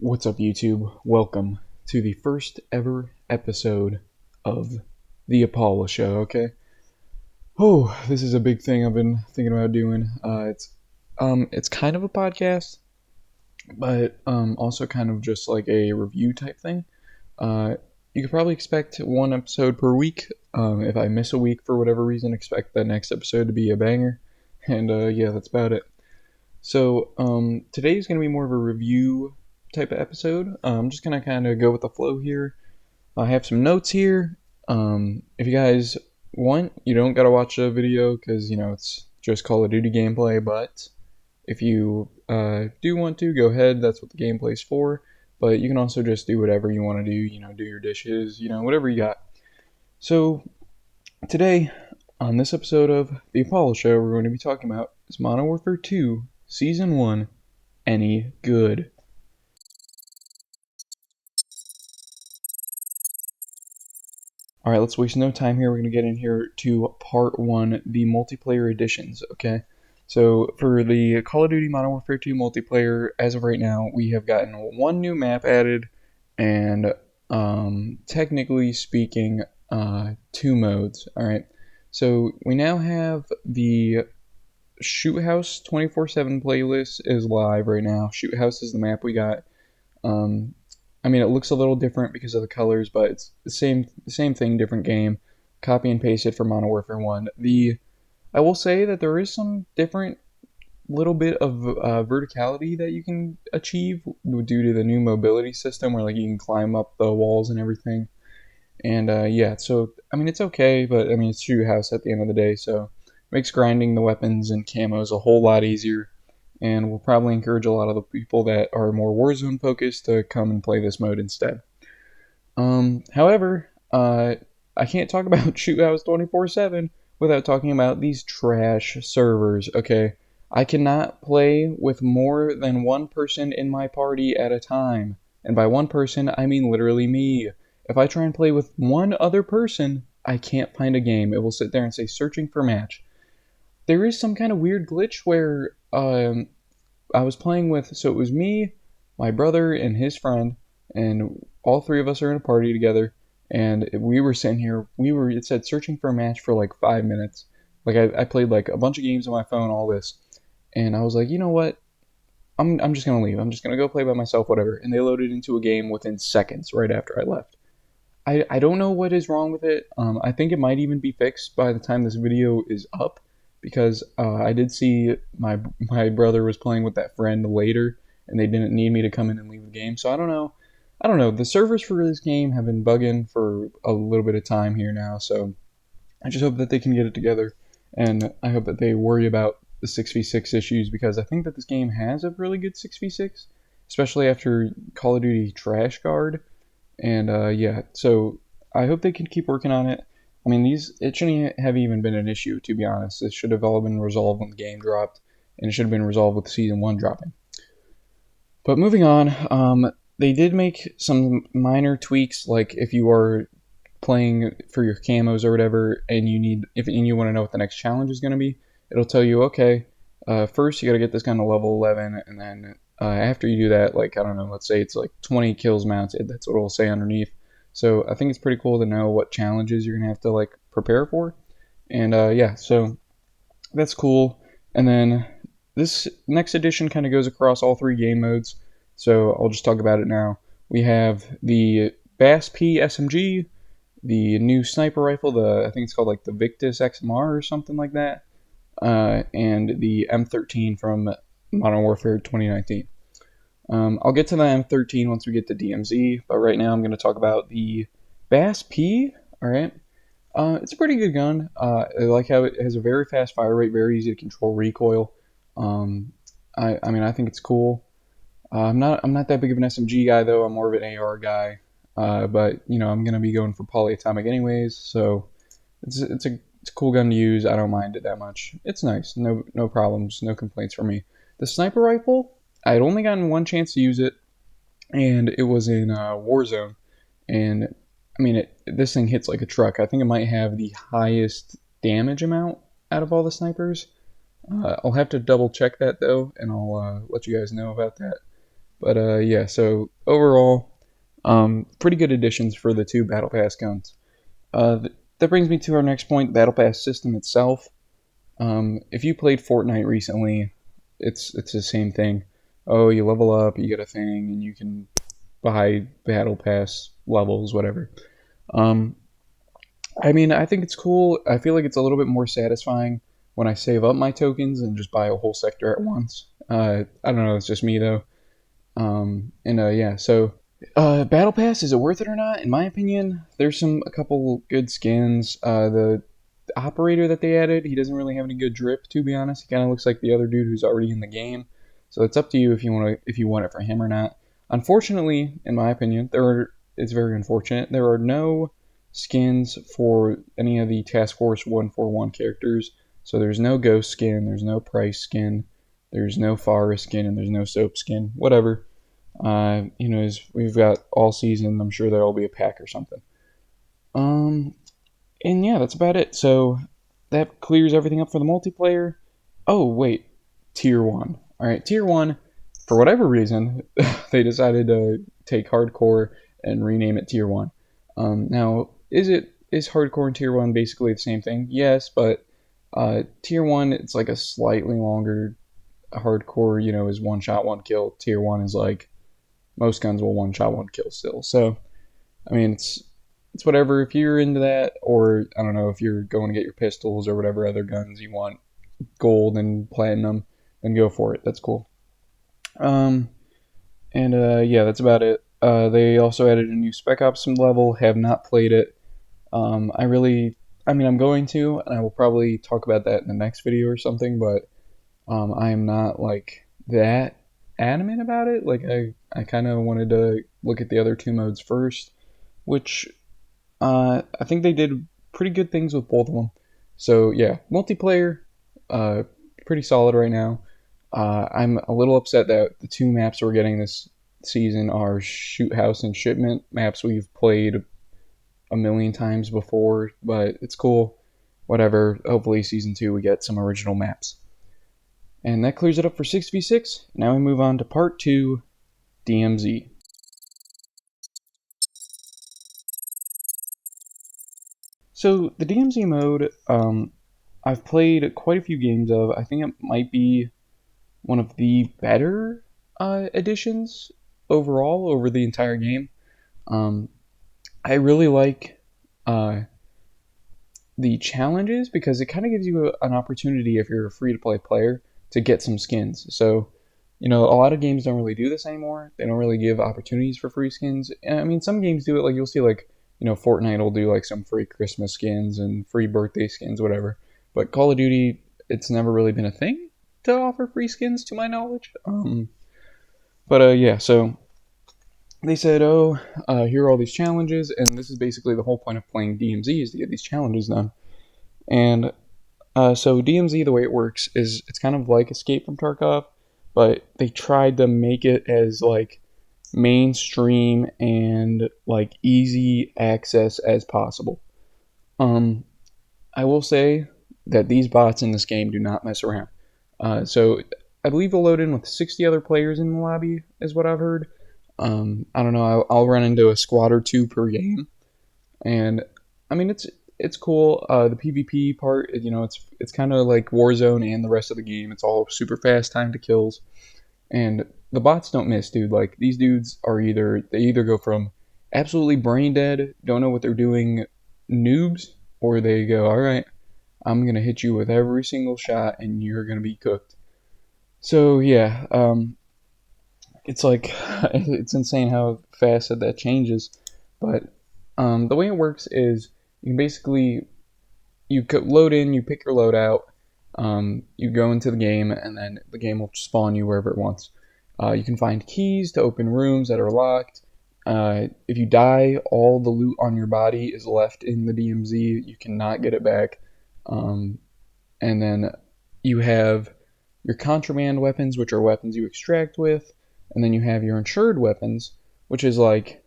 What's up, YouTube? Welcome to the first ever episode of the Apallah Show, okay? Oh, this is a big thing I've been thinking about doing. It's kind of a podcast, but also kind of just like a review type thing. You could probably expect one episode per week. If I miss a week for whatever reason, expect the next episode to be a banger. And yeah, that's about it. So today is going to be more of a review type of episode. I'm just going to kind of go with the flow here. I have some notes here. If you guys want, you don't got to watch the video because, it's just Call of Duty gameplay. But if you do want to, go ahead. That's what the gameplay is for. But you can also just do whatever you want to do. Do your dishes, whatever you got. So today, on this episode of the Apallah Show, we're going to be talking about is Modern Warfare 2 Season 1 any good? Alright, let's waste no time here. We're going to get in here to part 1, the multiplayer editions, okay? So, for the Call of Duty Modern Warfare 2 multiplayer, as of right now, we have gotten one new map added, and, technically speaking, 2 modes, alright? So, we now have the Shoot House 24/7 playlist is live right now. Shoot House is the map we got. It looks a little different because of the colors, but it's the same thing, different game. Copy and paste it from Modern Warfare 1. I will say that there is some different little bit of verticality that you can achieve due to the new mobility system, where you can climb up the walls and everything. And yeah, so it's okay, but it's Shoot House at the end of the day, so it makes grinding the weapons and camos a whole lot easier. And we'll probably encourage a lot of the people that are more Warzone focused to come and play this mode instead. However, I can't talk about Shoot House 24/7 without talking about these trash servers, okay? I cannot play with more than one person in my party at a time. And by one person, I mean literally me. If I try and play with one other person, I can't find a game. It will sit there and say searching for match. There is some kind of weird glitch where I was playing with, so it was me, my brother, and his friend, and all three of us are in a party together, and we were sitting here, it said searching for a match for like 5 minutes. I played like a bunch of games on my phone, all this, and I was like, you know what, I'm just gonna leave, I'm just gonna go play by myself, whatever, and they loaded into a game within seconds right after I left. I don't know what is wrong with it. I think it might even be fixed by the time this video is up, because I did see my brother was playing with that friend later, and they didn't need me to come in and leave the game. So I don't know. The servers for this game have been bugging for a little bit of time here now. So I just hope that they can get it together, and I hope that they worry about the 6v6 issues, because I think that this game has a really good 6v6, especially after Call of Duty Trash Guard. And yeah, so I hope they can keep working on it. It shouldn't have even been an issue, to be honest. It should have all been resolved when the game dropped, and it should have been resolved with Season 1 dropping. But moving on, they did make some minor tweaks, like if you are playing for your camos or whatever, and you want to know what the next challenge is going to be, it'll tell you, okay, first you got to get this gun to level 11, and then after you do that, let's say it's like 20 kills mounted, that's what it'll say underneath. So I think it's pretty cool to know what challenges you're going to have to prepare for. And yeah, so that's cool. And then this next edition kind of goes across all 3 game modes. So I'll just talk about it now. We have the BAS-P SMG, the new sniper rifle, I think it's called the Victus XMR or something like that, and the M13 from Modern Warfare 2019. I'll get to the M13 once we get to DMZ, but right now I'm going to talk about the BAS-P. Alright, it's a pretty good gun. I like how it has a very fast fire rate, very easy to control recoil. I think it's cool. I'm not that big of an SMG guy though. I'm more of an AR guy. But I'm going to be going for polyatomic anyways, so it's a cool gun to use. I don't mind it that much. It's nice. No problems, no complaints from me. The sniper rifle, I'd only gotten one chance to use it, and it was in Warzone, and this thing hits like a truck. I think it might have the highest damage amount out of all the snipers. I'll have to double check that though, and I'll let you guys know about that. But yeah, so overall, pretty good additions for the two Battle Pass guns. That brings me to our next point, Battle Pass system itself. If you played Fortnite recently, it's the same thing. Oh, you level up, you get a thing, and you can buy Battle Pass levels, whatever. Um, I mean, I think it's cool. I feel like it's a little bit more satisfying when I save up my tokens and just buy a whole sector at once. I don't know, it's just me though. And yeah, so Battle Pass, is it worth it or not? In my opinion, there's a couple good skins. The operator that they added, he doesn't really have any good drip, to be honest. He kind of looks like the other dude who's already in the game. So it's up to you if you want it for him or not. Unfortunately, in my opinion, it's very unfortunate. There are no skins for any of the Task Force 141 characters. So there's no Ghost skin, there's no Price skin, there's no Forest skin, and there's no Soap skin. Whatever. We've got all season. I'm sure there'll be a pack or something. And yeah, that's about it. So that clears everything up for the multiplayer. Oh, wait. Tier 1. Alright, Tier 1, for whatever reason, they decided to take Hardcore and rename it Tier 1. Now, is Hardcore and Tier 1 basically the same thing? Yes, but Tier 1, it's like a slightly longer Hardcore, is one shot, one kill. Tier 1 is like most guns will one shot, one kill still. So, I mean, it's whatever. If you're into that, or I don't know, if you're going to get your pistols or whatever other guns you want, gold and platinum, then go for it. That's cool. Yeah, that's about it. They also added a new Spec Ops level. Have not played it. I'm going to, and I will probably talk about that in the next video or something. But I am not like that adamant about it. Like I kind of wanted to look at the other two modes first, which I think they did pretty good things with both of them. So yeah, multiplayer, pretty solid right now. I'm a little upset that the two maps we're getting this season are Shoot House and Shipment, maps we've played a million times before, but it's cool. Whatever. Hopefully season 2 we get some original maps. And that clears it up for 6v6. Now we move on to part 2, DMZ. So the DMZ mode, I've played quite a few games of. I think it might be one of the better additions overall over the entire game. I really like the challenges because it kind of gives you an opportunity if you're a free-to-play player to get some skins. So, a lot of games don't really do this anymore. They don't really give opportunities for free skins. And, I mean, some games do it. Like, you'll see, like, Fortnite will do, like, some free Christmas skins and free birthday skins, whatever. But Call of Duty, it's never really been a thing to offer free skins, to my knowledge. Yeah, so they said, here are all these challenges, and this is basically the whole point of playing DMZ is to get these challenges done. And so DMZ, the way it works is it's kind of like Escape from Tarkov, but they tried to make it as like mainstream and like easy access as possible. I will say that these bots in this game do not mess around. So I believe they'll load in with 60 other players in the lobby, is what I've heard. I don't know. I'll run into a squad or two per game, and I mean it's cool. The PvP part, it's kind of like Warzone and the rest of the game. It's all super fast, time to kills, and the bots don't miss, dude. Like these dudes are they either go from absolutely brain dead, don't know what they're doing, noobs, or they go, all right, I'm gonna hit you with every single shot, and you're gonna be cooked. So yeah, it's like it's insane how fast that changes. But the way it works is you can basically load in, you pick your loadout, you go into the game, and then the game will spawn you wherever it wants. You can find keys to open rooms that are locked. If you die, all the loot on your body is left in the DMZ. You cannot get it back. And then you have your contraband weapons, which are weapons you extract with. And then you have your insured weapons, which is like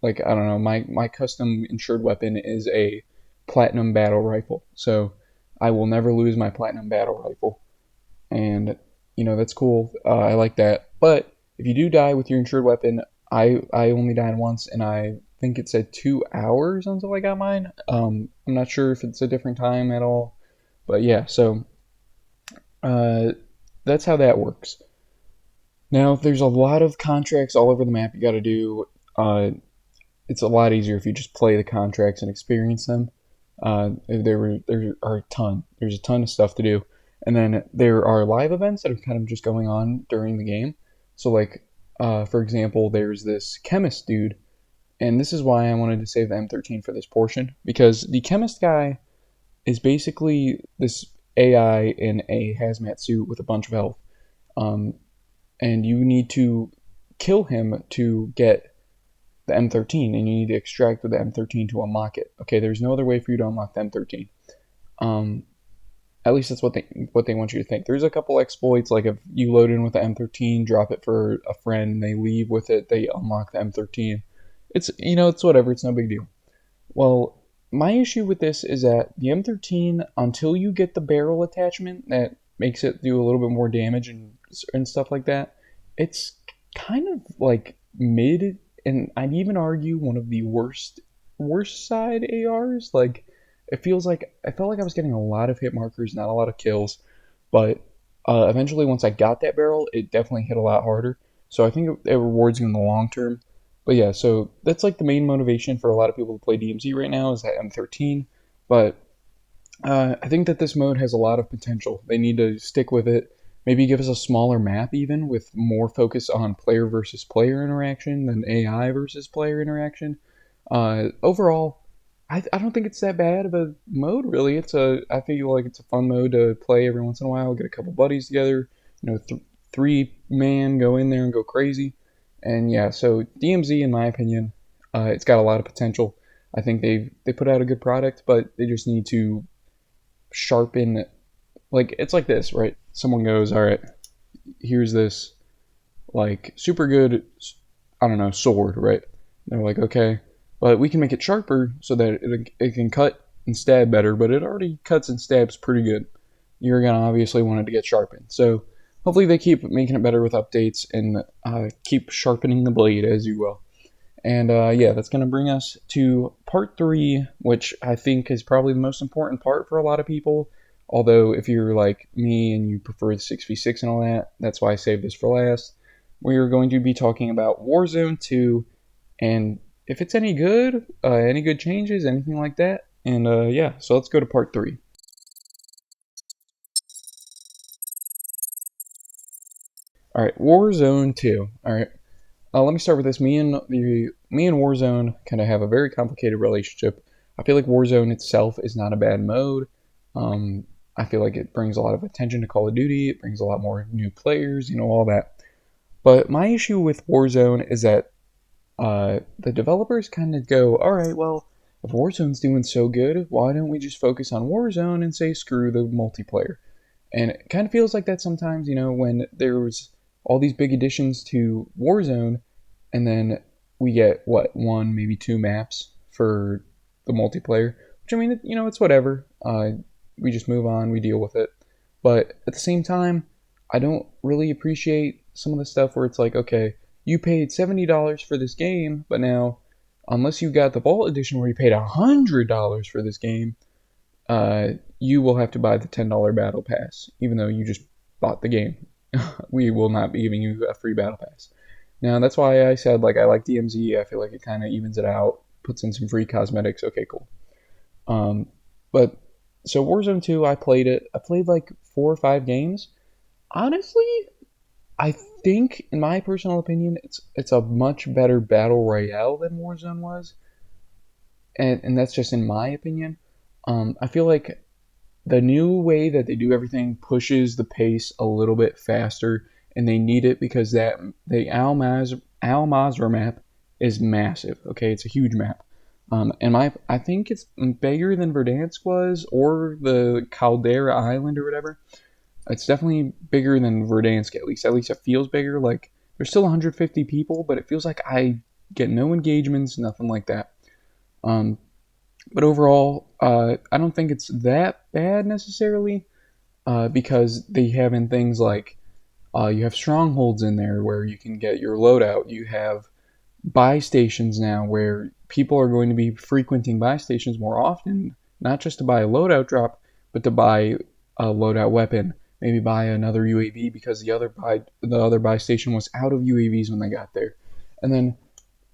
I don't know, my custom insured weapon is a platinum battle rifle. So I will never lose my platinum battle rifle. And, that's cool. I like that. But if you do die with your insured weapon, I only died once, and I think it said 2 hours until I got mine. I'm not sure if it's a different time at all, but yeah. So uh, that's how that works. Now, there's a lot of contracts all over the map you got to do. It's a lot easier if you just play the contracts and experience them. There are a ton. There's a ton of stuff to do, and then there are live events that are kind of just going on during the game. So, like, for example, there's this chemist dude, and this is why I wanted to save the M13 for this portion, because the chemist guy is basically this AI in a hazmat suit with a bunch of health, um, and you need to kill him to get the M13, and you need to extract with the M13 to unlock it. Okay, there's no other way for you to unlock the M13. Um, at least that's what they want you to think. There's a couple exploits, like if you load in with the M13, drop it for a friend, they leave with it, they unlock the M13. It's whatever. It's no big deal. Well, my issue with this is that the M13, until you get the barrel attachment that makes it do a little bit more damage and stuff like that, it's kind of like mid, and I'd even argue one of the worst side ARs. Like, I felt like I was getting a lot of hit markers, not a lot of kills, but eventually once I got that barrel, it definitely hit a lot harder. So I think it rewards you in the long term. But yeah, so that's like the main motivation for a lot of people to play DMZ right now is that M13. But I think that this mode has a lot of potential. They need to stick with it. Maybe give us a smaller map even with more focus on player versus player interaction than AI versus player interaction. Overall, I don't think it's that bad of a mode really. I feel like it's a fun mode to play every once in a while. Get a couple buddies together, three man go in there and go crazy. And yeah, so DMZ, in my opinion, it's got a lot of potential. I think they put out a good product, but they just need to sharpen. Like, it's like this, right? Someone goes, all right, here's this like super good, I don't know, sword, right? They're like, okay, but we can make it sharper so that it can cut and stab better, but it already cuts and stabs pretty good. You're gonna obviously want it to get sharpened. So hopefully they keep making it better with updates and keep sharpening the blade, as you will. And yeah, that's going to bring us to part 3, which I think is probably the most important part for a lot of people. Although, if you're like me and you prefer the 6v6 and all that, that's why I saved this for last. We are going to be talking about Warzone 2, and if it's any good changes, anything like that. And yeah, so let's go to part 3. All right, Warzone 2. All right, let me start with this. Me and Warzone kind of have a very complicated relationship. I feel like Warzone itself is not a bad mode. I feel like it brings a lot of attention to Call of Duty. It brings a lot more new players, all that. But my issue with Warzone is that the developers kind of go, all right, well, if Warzone's doing so good, why don't we just focus on Warzone and say screw the multiplayer? And it kind of feels like that sometimes, when there's all these big additions to Warzone, and then we get, one, maybe 2 maps for the multiplayer, which, I mean, it's whatever. We just move on, we deal with it. But at the same time, I don't really appreciate some of the stuff where it's like, okay, you paid $70 for this game, but now, unless you got the Vault Edition where you paid $100 for this game, you will have to buy the $10 Battle Pass, even though you just bought the game. We will not be giving you a free Battle Pass. Now, that's why I said, I like DMZ. I feel like it kind of evens it out, puts in some free cosmetics. Okay, cool. But, so Warzone 2, I played it. I played 4 or 5 games. Honestly, I think, in my personal opinion, it's a much better battle royale than Warzone was. And that's just in my opinion. I feel like the new way that they do everything pushes the pace a little bit faster, and they need it because the Al Mazrah map is massive. Okay, it's a huge map. And I think it's bigger than Verdansk was, or the Caldera Island or whatever. It's definitely bigger than Verdansk, at least. At least it feels bigger. There's still 150 people, but it feels like I get no engagements, nothing like that. But overall, I don't think it's that bad necessarily, because they have in things like You have strongholds in there where you can get your loadout. You have buy stations now where people are going to be frequenting buy stations more often, not just to buy a loadout drop, but to buy a loadout weapon, maybe buy another UAV because the other buy station was out of UAVs when they got there. And then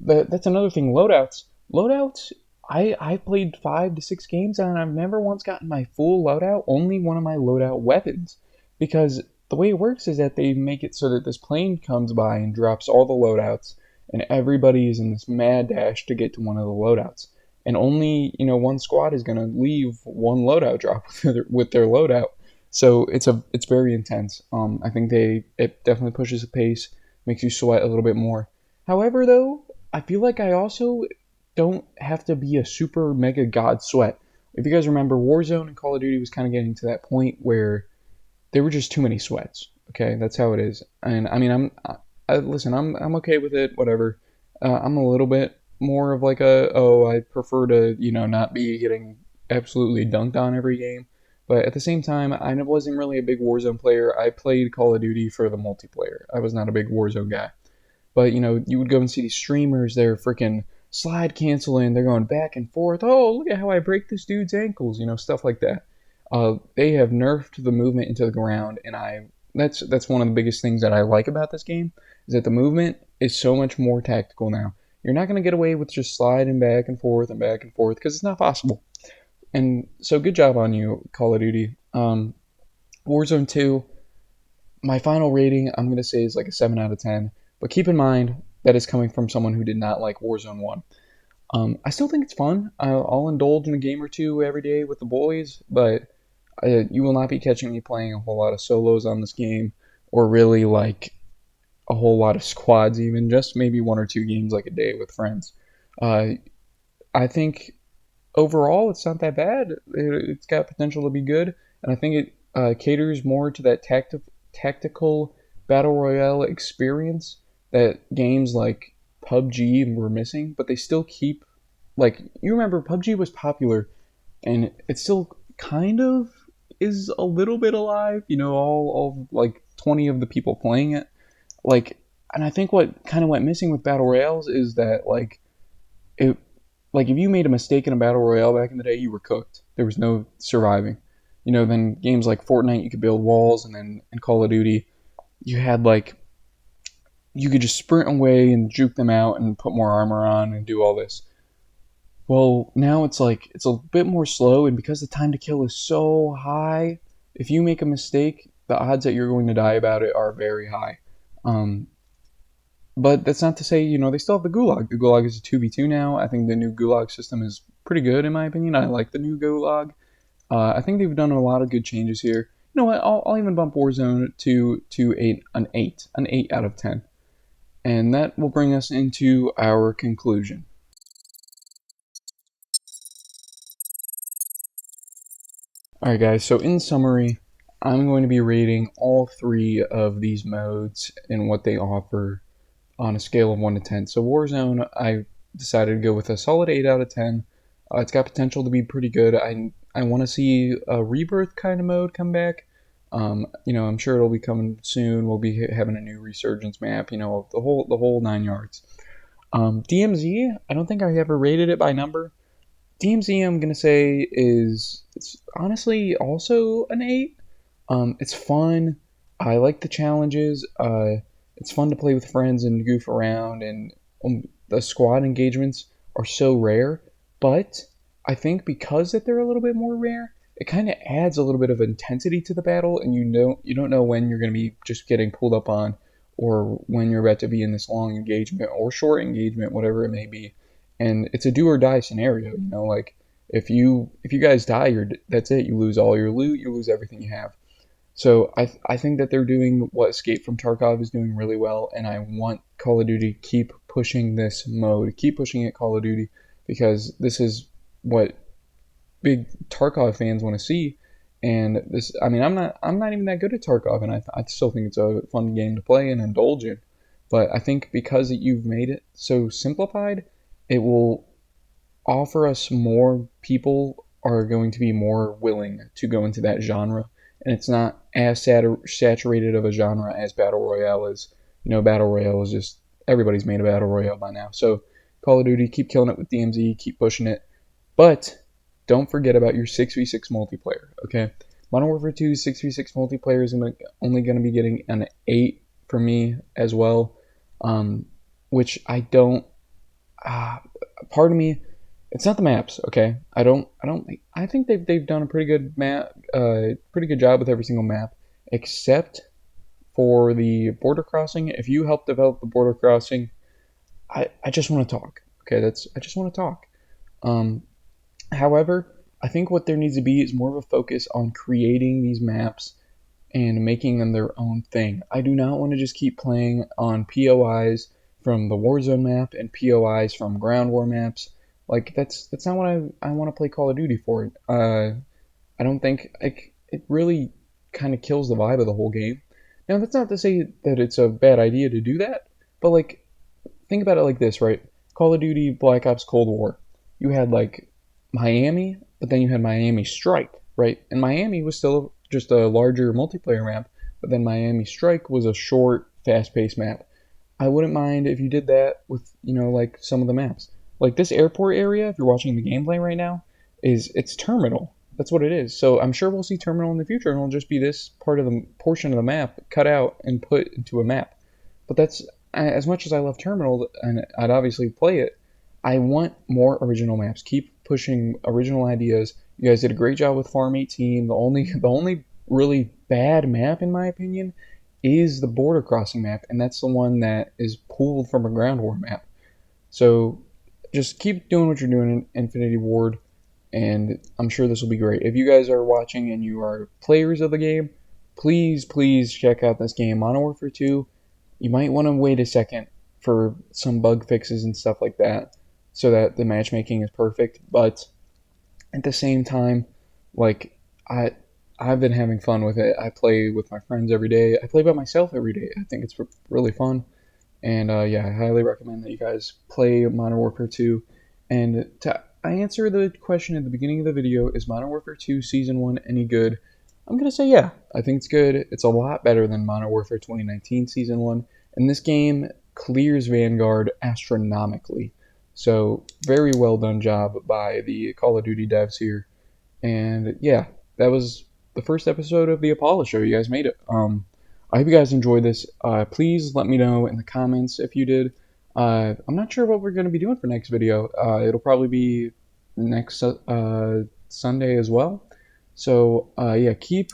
that's another thing. Loadouts. I played 5 to 6 games and I've never once gotten my full loadout. Only one of my loadout weapons, because the way it works is that they make it so that this plane comes by and drops all the loadouts, and everybody is in this mad dash to get to one of the loadouts. And only one squad is gonna leave one loadout drop with their loadout. So it's very intense. I think it definitely pushes the pace, makes you sweat a little bit more. However, though, I feel like I also don't have to be a super mega god sweat. If you guys remember, Warzone and Call of Duty was kind of getting to that point where there were just too many sweats. Okay, that's how it is. And I mean, listen, I'm okay with it. Whatever. I'm a little bit more of like I prefer to not be getting absolutely dunked on every game. But at the same time, I wasn't really a big Warzone player. I played Call of Duty for the multiplayer. I was not a big Warzone guy. But you would go and see these streamers. They're freaking slide canceling. They're going back and forth. Oh, look at how I break this dude's ankles. Stuff like that. They have nerfed the movement into the ground, and that's one of the biggest things that I like about this game, is that the movement is so much more tactical now. You're not going to get away with just sliding back and forth because it's not possible. And so good job on you, Call of Duty. Warzone 2, my final rating I'm going to say is like a 7 out of 10. But keep in mind that is coming from someone who did not like Warzone 1. I still think it's fun. I'll indulge in a game or two every day with the boys, but you will not be catching me playing a whole lot of solos on this game, or really like a whole lot of squads even, just maybe 1 or 2 games like a day with friends. I think overall it's not that bad. It's got potential to be good, and I think it caters more to that tactical battle royale experience that games like PUBG were missing, but they still keep, like, you remember PUBG was popular and it still kind of is a little bit alive, all like 20 of the people playing it. Like, and I think what kind of went missing with battle royales is that it like if you made a mistake in a battle royale back in the day, you were cooked. There was no surviving. Then games like Fortnite, you could build walls, and then in Call of Duty, you had you could just sprint away and juke them out and put more armor on and do all this. Well, now it's a bit more slow, and because the time to kill is so high, if you make a mistake, the odds that you're going to die about it are very high. But that's not to say, they still have the Gulag. The Gulag is a 2v2 now. I think the new Gulag system is pretty good, in my opinion. I like the new Gulag. I think they've done a lot of good changes here. You know what? I'll even bump Warzone to an 8 out of 10. And that will bring us into our conclusion. Alright guys, so in summary, I'm going to be rating all 3 of these modes and what they offer on a scale of 1 to 10. So Warzone, I decided to go with a solid 8 out of 10. It's got potential to be pretty good. I want to see a Rebirth kind of mode come back. I'm sure it'll be coming soon. We'll be having a new Resurgence map, the whole 9 yards. DMZ, I don't think I ever rated it by number. DMZ, I'm going to say it's honestly also an 8. It's fun. I like the challenges. It's fun to play with friends and goof around, and the squad engagements are so rare. But I think because that they're a little bit more rare, it kind of adds a little bit of intensity to the battle, and you don't know when you're going to be just getting pulled up on, or when you're about to be in this long engagement or short engagement, whatever it may be. And it's a do or die scenario, like if you guys die, that's it. You lose all your loot, you lose everything you have. So I think that they're doing what Escape from Tarkov is doing really well, and I want Call of Duty to keep pushing this mode, keep pushing it, Call of Duty, because this is what big Tarkov fans want to see. And this, I mean, I'm not even that good at Tarkov, and I still think it's a fun game to play and indulge in. But I think because you've made it so simplified, it will offer us more people are going to be more willing to go into that genre and it's not as saturated of a genre as Battle Royale is. You know, Battle Royale is just, everybody's made a Battle Royale by now. So Call of Duty, keep killing it with DMZ, keep pushing it. But don't forget about your 6v6 multiplayer, okay? Modern Warfare 2 6v6 multiplayer is only going to be getting an 8 for me as well, which I don't, part of me, it's not the maps, okay? I think they've done a pretty good pretty good job with every single map, except for the border crossing. If you help develop the border crossing, I just want to talk, okay? I just want to talk. However, I think what there needs to be is more of a focus on creating these maps and making them their own thing. I do not want to just keep playing on POIs from the Warzone map and POIs from ground war maps. Like, that's not what I want to play Call of Duty for. I don't think, like, it really kind of kills the vibe of the whole game. Now, that's not to say that it's a bad idea to do that, but, like, think about it like this, right? Call of Duty Black Ops Cold War. You had, like, Miami, but then you had Miami Strike, right? And Miami was still just a larger multiplayer map, but then Miami Strike was a short, fast-paced map. I wouldn't mind if you did that with, you know, like some of the maps. Like this airport area, if you're watching the gameplay right now, it's Terminal. That's what it is. So I'm sure we'll see Terminal in the future, and it'll just be this part of the portion of the map cut out and put into a map. But that's, as much as I love Terminal, and I'd obviously play it, I want more original maps. Keep pushing original ideas. You guys did a great job with Farm 18. The only really bad map, in my opinion, is the border crossing map, and that's the one that is pulled from a ground war map. So just keep doing what you're doing in Infinity Ward, and I'm sure this will be great. If you guys are watching and you are players of the game, please check out this game, Modern Warfare 2. You might want to wait a second for some bug fixes and stuff like that, so that the matchmaking is perfect. But at the same time, like, I've been having fun with it. I play with my friends every day. I play by myself every day. I think it's really fun. And yeah, I highly recommend that you guys play Modern Warfare 2. And to answer the question at the beginning of the video, is Modern Warfare 2 Season 1 any good? I'm going to say yeah. I think it's good. It's a lot better than Modern Warfare 2019 Season 1. And this game clears Vanguard astronomically. So, very well done job by the Call of Duty devs here. And yeah, that was the first episode of the Apallah Show. You guys made it. I hope you guys enjoyed this. Please let me know in the comments if you did. I'm not sure what we're going to be doing for next video. It'll probably be next Sunday as well. So yeah, keep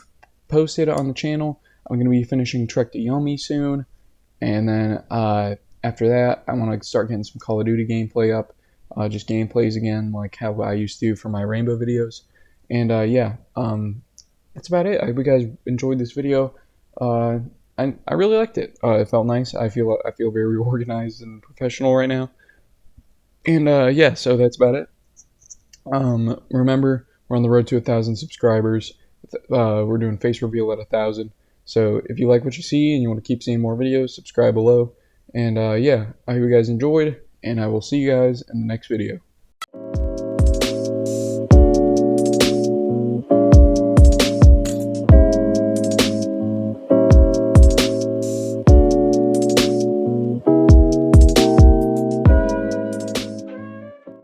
posted on the channel. I'm going to be finishing Trek to Yomi soon. And then after that, I want to start getting some Call of Duty gameplay up. Just gameplays again, like how I used to for my Rainbow videos. And yeah, that's about it. I hope you guys enjoyed this video. I really liked it. It felt nice. I feel very organized and professional right now. And yeah, so that's about it. Remember, we're on the road to 1,000 subscribers. We're doing face reveal at 1,000. So if you like what you see and you want to keep seeing more videos, subscribe below. And yeah, I hope you guys enjoyed, and I will see you guys in the next video.